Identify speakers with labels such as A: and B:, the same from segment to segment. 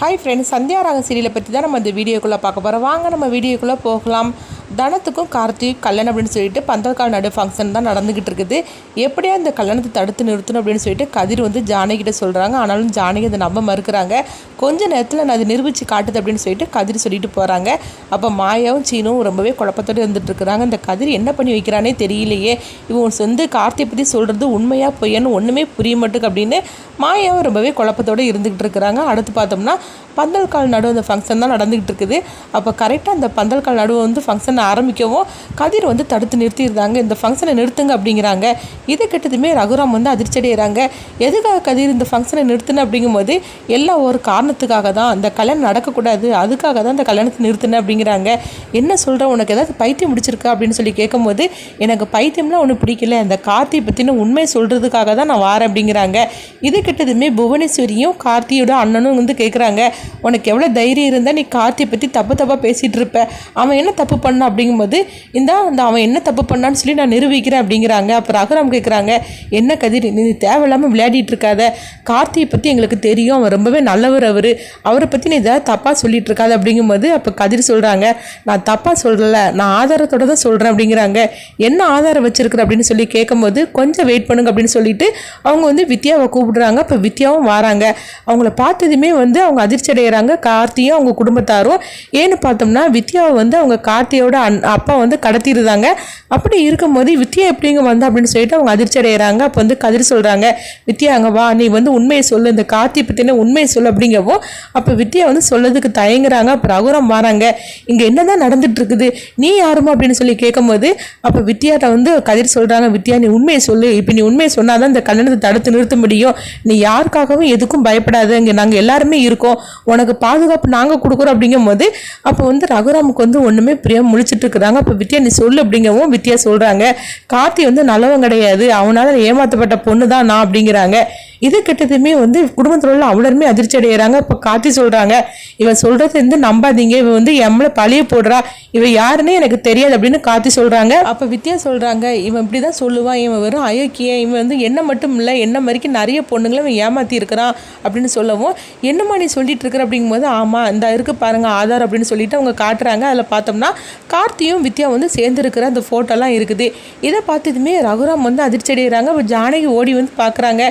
A: Hi friends, Sandhya ராகம் சீரியலை பற்றி தான் நம்ம இந்த வீடியோக்குள்ளே பார்க்க போகிறோம். வாங்க நம்ம வீடியோக்குள்ளே போகலாம். தனத்துக்கும் கார்த்திக் கல்யாணம் அப்படின்னு சொல்லிட்டு பந்தல்கால் நடு ஃபங்க்ஷன் தான் நடந்துக்கிட்டு இருக்குது. எப்படியா இந்த கல்யாணத்தை தடுத்து நிறுத்தணும் அப்படின்னு சொல்லிட்டு கதிர் வந்து ஜானகிட்ட சொல்கிறாங்க. ஆனாலும் ஜானகி அதை நம்ப மறுக்கிறாங்க. கொஞ்ச நேரத்தில் நான் அதை நிரூபித்து காட்டுது அப்படின்னு சொல்லிட்டு கதிர் சொல்லிட்டு போகிறாங்க. அப்போ மாயாவும் சீனும் ரொம்பவே குழப்பத்தோடு இருந்துகிட்ருக்குறாங்க. இந்த கதிர் என்ன பண்ணி வைக்கிறானே தெரியலையே, இவன் சொந்த கார்த்தியை பற்றி சொல்கிறது உண்மையாக பொய்யான்னு ஒன்றுமே புரிய மாட்டுக்கு அப்படின்னு மாயாவும் ரொம்பவே குழப்பத்தோடு இருந்துகிட்டு இருக்கிறாங்க. அடுத்து பார்த்தோம்னா பந்தல்கால் நடு அந்த ஃபங்க்ஷன் தான் நடந்துகிட்டு இருக்குது. அப்போ கரெக்டாக அந்த பந்தல்கால் நடுவை வந்து ஃபங்க்ஷன் ஆரம்பிக்கவும் கதிர் வந்து தடுத்து நிறுத்திடுறாங்க. இந்த ஃபங்க்ஷனை நிறுத்துங்க அப்படிங்கிறாங்க. இதை கிட்டதுமே ரகுராம் வந்து அதிர்ச்சி அடைகிறாங்க. எதுக்காக கதிர் இந்த ஃபங்க்ஷனை நிறுத்தின அப்படிங்கும்போது எல்லாம் ஒரு காரணத்துக்காக தான், அந்த கல்யாணம் நடக்கக்கூடாது, அதுக்காக தான் இந்த கல்யாணத்தை நிறுத்தின அப்படிங்கிறாங்க. என்ன சொல்கிற, உனக்கு ஏதாவது பைத்தியம் பிடிச்சிருக்கா அப்படின்னு சொல்லி கேட்கும்போது எனக்கு பைத்தியம்லாம் ஒன்றும் பிடிக்கல, அந்த கார்த்தியை பற்றின உண்மை சொல்கிறதுக்காக தான் நான் வாரேன் அப்படிங்கிறாங்க. இது கிட்டதுமே புவனேஸ்வரியும் கார்த்தியோட அண்ணனும் வந்து கேட்குறாங்க, உனக்கு எவ்வளோ தைரியம் இருந்தால் நீ கார்த்தியை பற்றி தப்பாக பேசிகிட்டு இருப்ப, அவன் என்ன தப்பு பண்ணான் அப்படிங்கும்போது அந்த அவன் என்ன தப்பு பண்ணான்னு சொல்லி நான் நிரூபிக்கிறேன் அப்படிங்கிறாங்க. அப்போ ரகுராம் கேட்குறாங்க, என்ன கதிர் நீ தேவையில்லாமல் விளையாடிட்டு இருக்காத, கார்த்தியை பற்றி எங்களுக்கு தெரியும், அவன் ரொம்பவே நல்லவர், அவரை பற்றி நீ ஏதாவது தப்பாக சொல்லிட்டு இருக்காது அப்படிங்கும்போது அப்போ கதிர் சொல்கிறாங்க, நான் தப்பாக சொல்லலை, நான் ஆதாரத்தோடு தான் சொல்கிறேன் அப்படிங்கிறாங்க. என்ன ஆதாரம் வச்சிருக்கிற அப்படின்னு சொல்லி கேட்கும்போது கொஞ்சம் வெயிட் பண்ணுங்க அப்படின்னு சொல்லிட்டு அவங்க வந்து வித்யாவை கூப்பிடுறாங்க. அப்போ வித்யாவும் வராங்க. அவங்கள பார்த்ததுமே வந்து அவங்க அதிர்ச்சி அடைகிறாங்க, கார்த்தியும் அவங்க குடும்பத்தாரும். ஏன்னு பார்த்தோம்னா வித்யாவை வந்து அவங்க கார்த்தியோட அப்பா வந்து கடத்திடுறாங்க. அப்படி இருக்கும்போது வித்யா எப்படிங்க வந்தா அப்படின்னு சொல்லிட்டு அவங்க அதிர்ச்சி அடைகிறாங்க. அப்போ வந்து கதிர் சொல்கிறாங்க, வித்யா அங்கே வா, நீ வந்து உண்மையை சொல்லு, இந்த கார்த்தி பற்றின உண்மையை சொல்லு அப்படிங்கவும் அப்போ வித்யா வந்து சொல்லதுக்கு தயங்குறாங்க. அப்போ ரகுராம் வராங்க, இங்கே என்னதான் நடந்துட்டு இருக்குது, நீ யாருமா அப்படின்னு சொல்லி கேட்கும்போது அப்போ வித்யாட்ட வந்து கதிர் சொல்கிறாங்க, வித்யா நீ உண்மையை சொல்லு, இப்போ நீ உண்மையை சொன்னாதான் இந்த கல்யாணத்தை தடுத்து நிறுத்த முடியும், நீ யாருக்காகவும் எதுக்கும் பயப்படாத, இங்கே நாங்கள் எல்லாருமே இருக்கோம், உனக்கு பாதுகாப்பு நாங்கள் கொடுக்குறோம் அப்படிங்கும் போது அப்போ வந்து ரகுராமுக்கு வந்து ஒன்றுமே புரியாமல் முழிச்சிட்டு இருக்கிறாங்க. அப்போ வித்யா நீ சொல்லு அப்படிங்கவும் வித்யா சொல்கிறாங்க, கார்த்தி வந்து நல்லவன் கிடையாது, அவனால் ஏமாற்றப்பட்ட பொண்ணு தான் நான் அப்படிங்கிறாங்க. இது கிட்டதுமே வந்து குடும்பத்தில் உள்ள அவ்வளோருமே அதிர்ச்சி அடைகிறாங்க. இப்போ கார்த்தி சொல்கிறாங்க, இவன் சொல்கிறது வந்து நம்பாதீங்க, இவன் வந்து எம்மளை பழிய போடுறா, இவன் யாருன்னே எனக்கு தெரியாது அப்படின்னு கார்த்தி சொல்கிறாங்க. அப்போ வித்யா சொல்கிறாங்க, இவன் இப்படி தான் சொல்லுவான், இவன் வெறும் அயோக்கிய, இவன் வந்து என்ன மட்டும் இல்லை என்ன மாதிரிக்கு நிறைய பொண்ணுங்களை இவன் ஏமாற்றி இருக்கிறான் அப்படின்னு சொல்லவும், என்னம்மா நீ சொல்லிட்டு இருக்கிற அப்படிங்கும்போது ஆமாம் இந்த இருக்கு பாருங்க ஆதார் அப்படின்னு சொல்லிட்டு அவங்க காட்டுறாங்க. அதில் பார்த்தோம்னா கார்த்தியும் வித்யா வந்து சேர்ந்துருக்கிற அந்த ஃபோட்டோலாம் இருக்குது. இதை பார்த்ததுமே ரகுராம் வந்து அதிர்ச்சி அடைகிறாங்க. அப்போ ஜானகி ஓடி வந்து பார்க்குறாங்க,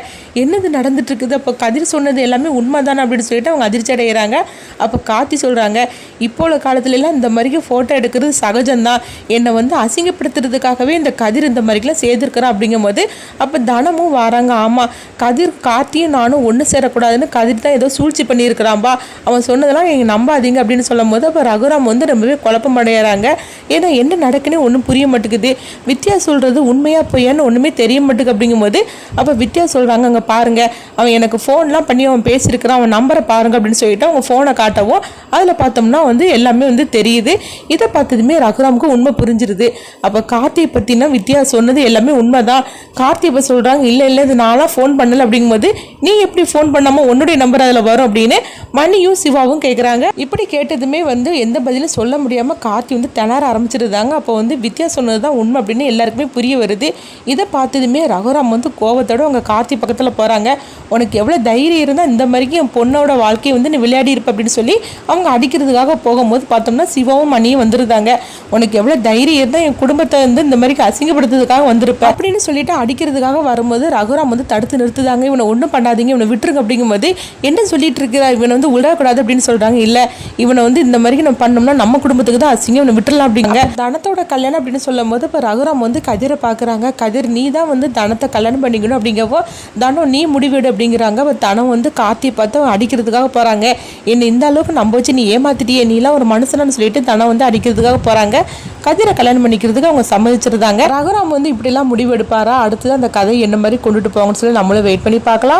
A: என்னது நடந்துட்டு இருக்குது, அப்போ கதிர் சொன்னது எல்லாமே உண்மை தானே அப்படின்னு சொல்லிட்டு அவங்க அதிர்ச்சி அடைகிறாங்க. அப்போ கார்த்தி சொல்கிறாங்க, இப்போ உள்ள காலத்துலலாம் இந்த மாதிரிக்கு ஃபோட்டோ எடுக்கிறது சகஜம்தான், என்னை வந்து அசிங்கப்படுத்துறதுக்காகவே இந்த கதிர் இந்த மாதிரிலாம் சேர்ந்துருக்கிறான் அப்படிங்கும்போது அப்போ தனமும் வராங்க. ஆமாம் கதிர் கார்த்தியும் நானும் ஒன்று சேரக்கூடாதுன்னு கதிர் தான் ஏதோ சூழ்ச்சி பண்ணியிருக்கிறான்பா, அவன் சொன்னதெல்லாம் நீங்கள் நம்பாதீங்க அப்படின்னு சொல்லும் போது அப்போ ரகுராம் வந்து ரொம்பவே குழப்பம் அடைகிறாங்க. ஏன்னா என்ன நடக்குன்னு ஒன்றும் புரிய மாட்டேங்குது, வித்யா சொல்கிறது உண்மையாக பொய்யான்னு ஒன்றுமே தெரிய மாட்டேங்குது அப்படிங்கும்போது அப்போ வித்யா சொல்கிறாங்க, அங்கே பாருங்க அவன் எனக்கு ஃபோன்லாம் பண்ணி அவன் பேசியிருக்கிறான், அவன் நம்பரை பாருங்க அப்படின்னு சொல்லிட்டு அவங்க ஃபோனை காட்டவும் அதில் பார்த்தோம்னா வந்து எல்லாமே வந்து தெரியுது. இதை பார்த்ததுமே ரகுராமுக்கு உண்மை புரிஞ்சிருது. அப்போ கார்த்தியை பற்றினா வித்யா சொன்னது எல்லாமே உண்மை தான். கார்த்தி இப்போ சொல்கிறாங்க, இல்லை இது நான்லாம் ஃபோன் பண்ணலை அப்படிங்கும்போது நீ எப்படி ஃபோன் பண்ணாமல் உன்னுடைய நம்பர் அதில் வரும் அப்படின்னு மணியும் சிவாவும் கேட்குறாங்க. இப்படி கேட்டதுமே வந்து எந்த பதிலும் சொல்ல முடியாமல் கார்த்தி வந்து திணற ஆரம்பிச்சிருந்தாங்க. அப்போ வந்து வித்யா சொன்னது தான் உண்மை அப்படின்னு எல்லாருக்குமே புரிய வருது. இதை பார்த்ததுமே ரகுராம் வந்து கோபத்தோடு அவங்க கார்த்தி பக்கத்தில் போகிறாங்க. உனக்கு எவ்வளோ தைரியம் இருந்தால் இந்த மாதிரிக்கு என் பொண்ணோட வாழ்க்கையை வந்து நீ விளையாடி இருப்ப அப்படின்னு சொல்லி அவங்க அடிக்கிறதுக்காக போகும்போது பார்த்தோம்னா சிவாவும் மணியும் வந்துருந்தாங்க. உனக்கு எவ்வளோ தைரியம் இருந்தால் என் குடும்பத்தை வந்து இந்த மாதிரிக்கு அசிங்கப்படுத்துறதுக்காக வந்திருப்பேன் அப்படின்னு சொல்லிட்டு அடிக்கிறதுக்காக வரும்போது ரகுராம் வந்து தடுத்து நிறுத்துதாங்க. இவனை ஒன்றும் பண்ணாதீங்க, இவனை விட்டுருங்க அப்படிங்கும்போது என்ன சொல்லிட்டு இருக்கிறா, இவனை வந்து விடக்கூடாது அப்படின்னு சொல்கிறாங்க. இல்லை இவனை வந்து இந்த மாதிரி நம்ம பண்ணோம்னா நம்ம குடும்பத்துக்கு தான் அசிங்கம், இவனை விட்டுடலாம் அப்படிங்க. தனத்தோட கல்யாணம் அப்படின்னு சொல்லும் போது இப்போ ரகுராம் வந்து கதிரை பார்க்குறாங்க. கதிர் நீ தான் வந்து தனத்தை கல்யாணம் பண்ணிக்கணும் அப்படிங்கப்போ தனம் நீ முடிவிடு அப்படிங்கிறாங்க. தனம் வந்து கார்த்தியை பார்த்து அடிக்கிறதுக்காக போகிறாங்க. என்னை இந்த அளவுக்கு நம்ப வச்சு நீ ஏமாத்திட்டியே, நீலாம் ஒரு மனுஷனான்னு சொல்லிட்டு தனம் வந்து அடிக்கிறதுக்காக போகிறாங்க. கதிரை கல்யாணம் பண்ணிக்கிறதுக்கு அவங்க சம்மதிச்சிருந்தாங்க. ரகுராம் வந்து இப்படிலாம் முடிவு எடுப்பாரா, அடுத்தது அந்த கதை என்ன மாதிரி கொண்டுட்டு போவாங்கன்னு சொல்லி நம்மளும் வெயிட் பண்ணி பார்க்கலாம்.